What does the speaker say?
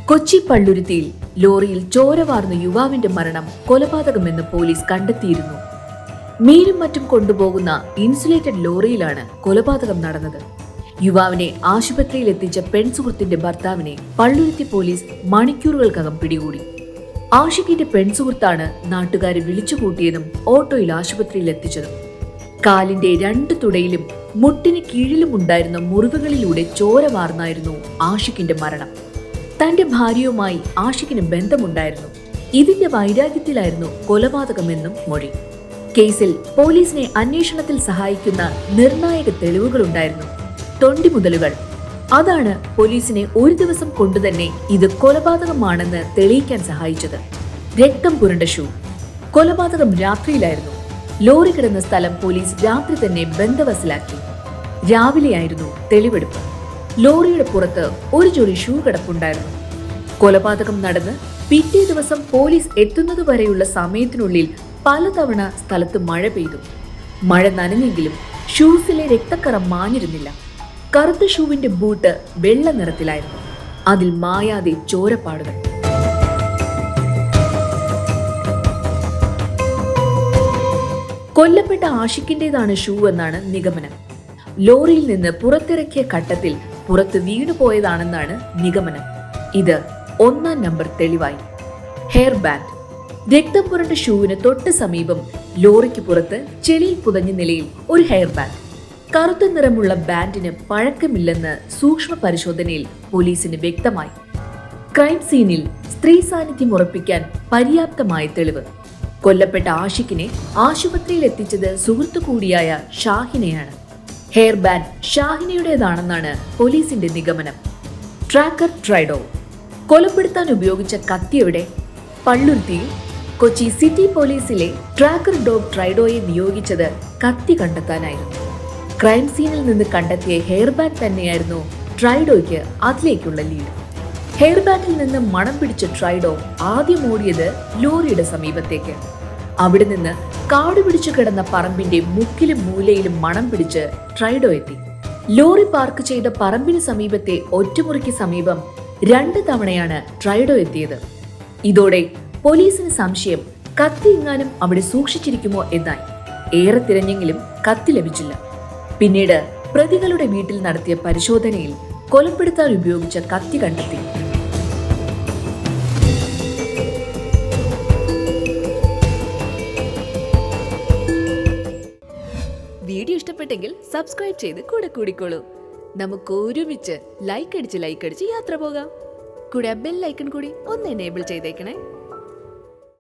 കൊച്ചി പള്ളുരുത്തിയിൽ ലോറിയിൽ ചോര വാർന്ന യുവാവിന്റെ മരണം കൊലപാതകമെന്ന് പോലീസ് കണ്ടെത്തിയിരുന്നു. മീനും മറ്റും കൊണ്ടുപോകുന്ന ഇൻസുലേറ്റഡ് ലോറിയിലാണ് കൊലപാതകം നടന്നത്. യുവാവിനെ ആശുപത്രിയിൽ എത്തിച്ച പെൺസുഹൃത്തിന്റെ ഭർത്താവിനെ പള്ളുരുത്തി പോലീസ് മണിക്കൂറുകൾക്കകം പിടികൂടി. ആഷിഖിന്റെ പെൺസുഹൃത്താണ് നാട്ടുകാരെ വിളിച്ചുകൂട്ടിയതും ഓട്ടോയിൽ ആശുപത്രിയിൽ എത്തിച്ചതും. കാലിന്റെ 2 തുടയിലും മുട്ടിന് കീഴിലും ഉണ്ടായിരുന്ന മുറിവുകളിലൂടെ ചോര വാർന്നായിരുന്നു ആഷിഖിന്റെ മരണം. തന്റെ ഭാര്യയുമായി ആഷിഖിന് ബന്ധമുണ്ടായിരുന്നു. ഇതിന്റെ വൈരാഗ്യത്തിലായിരുന്നു കൊലപാതകമെന്നും മൊഴി. കേസിൽ പോലീസിനെ അന്വേഷണത്തിൽ സഹായിക്കുന്ന നിർണായക തെളിവുകളുണ്ടായിരുന്നു. തൊണ്ടിമുതലുകൾ. അതാണ് പോലീസിനെ ഒരു ദിവസം കൊണ്ടുതന്നെ ഇത് കൊലപാതകമാണെന്ന് തെളിയിക്കാൻ സഹായിച്ചത്. രക്തം പുരണ്ട ഷൂ. കൊലപാതകം രാത്രിയിലായിരുന്നു. ലോറി കിടന്ന സ്ഥലം പോലീസ് രാത്രി തന്നെ ബന്ദവസിലാക്കി. രാവിലെയായിരുന്നു തെളിവെടുപ്പ്. ലോറിയുടെ പുറത്ത് ഒരു ജോഡി ഷൂ കിടപ്പുണ്ടായിരുന്നു. കൊലപാതകം നടന്ന് പിറ്റേ ദിവസം പോലീസ് എത്തുന്നതുവരെയുള്ള സമയത്തിനുള്ളിൽ പലതവണ സ്ഥലത്ത് മഴ പെയ്തു. മഴ നനഞ്ഞെങ്കിലും ഷൂസിലെ രക്തക്കറ മാഞ്ഞിരുന്നില്ല. കറുത്ത ഷൂവിന്റെ ബൂട്ട് വെള്ള നിറത്തിലായിരുന്നു. അതിൽ മായാതെ ചോരപ്പാടുകൾ. കൊല്ലപ്പെട്ട ആഷിഖിന്റേതാണ് ഷൂ എന്നാണ് നിഗമനം. ലോറിയിൽ നിന്ന് പുറത്തിറക്കിയ ഘട്ടത്തിൽ പുറത്ത് വീണുപോയതാണെന്നാണ് നിഗമനം. ഇത് 1-ാം നമ്പർ തെളിവായി. Hair band. രക്തം പുരണ്ട ഷൂവിന് തൊട്ട് സമീപം ലോറിക്ക് പുറത്ത് ചെളിയിൽ പുതഞ്ഞ നിലയിൽ ഒരു ഹെയർ ബാൻഡ്. കറുത്ത നിറമുള്ള ബാൻഡിന് പഴക്കമില്ലെന്ന് സൂക്ഷ്മ പരിശോധനയിൽ പോലീസിന് വ്യക്തമായി. ക്രൈം സീനിൽ സ്ത്രീ സാന്നിധ്യം ഉറപ്പിക്കാൻ പര്യാപ്തമായ തെളിവ്. കൊല്ലപ്പെട്ട ആഷിഖിനെ ആശുപത്രിയിൽ എത്തിച്ചത് സുഹൃത്തു കൂടിയായ ഷാഹിനെയാണ്. ഹെയർ ബാൻഡ് ഷാഹിനയുടേതാണെന്നാണ് പോലീസിന്റെ നിഗമനം. ട്രാക്കർ ട്രൈഡോ. കൊലപ്പെടുത്താൻ ഉപയോഗിച്ച കത്തിയെവിടെ? പള്ളുരുത്തിയിൽ. കൊച്ചി സിറ്റി പോലീസിലെ ട്രാക്കർ ഡോഗ് ട്രൈഡോയെ നിയോഗിച്ചത് കത്തി കണ്ടെത്താനായിരുന്നു. ക്രൈം സീനിൽ നിന്ന് കണ്ടെത്തിയ ഹെയർ ബാൻഡ് തന്നെയായിരുന്നു ട്രൈഡോയ്ക്ക് അതിലേക്കുള്ള ലീഡ്. ഹെയർ ബാൻഡിൽ നിന്ന് മണം പിടിച്ച ട്രൈഡോ ആദ്യം ഓടിയത് ലോറിയുടെ സമീപത്തേക്ക്. അവിടെ നിന്ന് കാട് പിടിച്ചു കിടന്ന പറമ്പിന്റെ മുക്കിലും മൂലയിലും മണം പിടിച്ച് ട്രൈഡോ എത്തി. ലോറി പാർക്ക് ചെയ്ത പറമ്പിന് സമീപത്തെ ഒറ്റമുറിക്ക് സമീപം 2 തവണയാണ് ട്രൈഡോ എത്തിയത്. ഇതോടെ പോലീസിന് സംശയം കത്തി എങ്ങാനും അവിടെ സൂക്ഷിച്ചിരിക്കുമോ എന്നായി. ഏറെ തിരഞ്ഞെങ്കിലും കത്തി ലഭിച്ചില്ല. പിന്നീട് പ്രതികളുടെ വീട്ടിൽ നടത്തിയ പരിശോധനയിൽ കൊലപ്പെടുത്താൻ ഉപയോഗിച്ച കത്തി കണ്ടെത്തി. വീഡിയോ ഇഷ്ടപ്പെട്ടെങ്കിൽ സബ്സ്ക്രൈബ് ചെയ്ത് കൂടെ കൂടിക്കോളൂ. നമുക്ക് ഒരുമിച്ച് ലൈക്ക് അടിച്ച് യാത്ര പോകാം. കൂടെ ബെൽ ഐക്കൺ കൂടി ഒന്ന് എനേബിൾ ചെയ്തേക്കണേ.